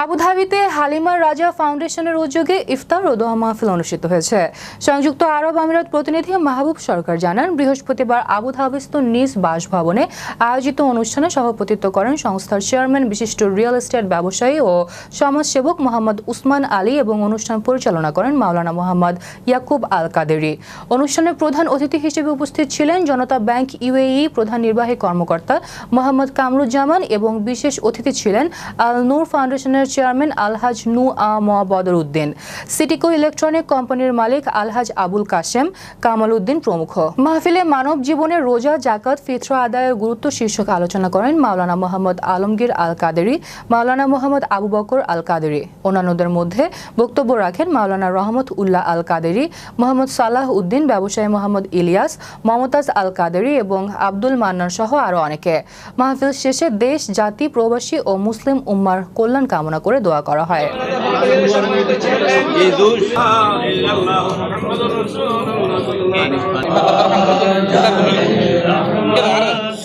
আবুধাবিতে হালিমা রাজা ফাউন্ডেশনের উদ্যোগে ইফতার ও দোয়া মাহফিল অনুষ্ঠিত হয়েছে। সংযুক্ত আরব আমিরাত প্রতিনিধি মাহবুব সরকার জানান, বৃহস্পতিবার আবুধাবিস্থ নিজ বাসভবনে আয়োজিত অনুষ্ঠানে সভাপতিত্ব করেন সংস্থার চেয়ারম্যান বিশিষ্ট রিয়েল এস্টেট ব্যবসায়ী ও সমাজসেবক মোহাম্মদ উসমান আলী এবং অনুষ্ঠান পরিচালনা করেন মাওলানা মোহাম্মদ ইয়াকুব আল কাদেরি। অনুষ্ঠানে প্রধান অতিথি হিসেবে উপস্থিত ছিলেন জনতা ব্যাংক ইউএই প্রধান নির্বাহী কর্মকর্তা মোহাম্মদ কামরুজ্জামান এবং বিশেষ অতিথি ছিলেন আল নূর ফাউন্ডেশনের চেয়ারম্যান আলহাজ নু আ বদর উদ্দিন, সিটিকো ইলেকট্রনিক কোম্পানির মালিক আলহাজ আবুল কাশেম কামাল উদ্দিন প্রমুখ। মাহফিলে মানব জীবনে রোজা, জাকাত, ফিতরা আদায়ের গুরুত্ব শীর্ষক আলোচনা করেন মাওলানা মোহাম্মদ আলমগীর আল কাদেরি, মাওলানা মোহাম্মদ আবু বকর আল কাদেরি। অন্যান্যদের মধ্যে বক্তব্য রাখেন মাওলানা রহমত উল্লাহ আল কাদেরি, মোহাম্মদ সালাহ উদ্দিন, ব্যবসায়ী মোহাম্মদ ইলিয়াস, মমতাজ আল কাদেরি এবং আব্দুল মান্নান সহ আরও অনেকে। মাহফিল শেষে দেশ, জাতি, প্রবাসী ও মুসলিম উম্মার কল্যাণ কামনা করে দোয়া করা হয়।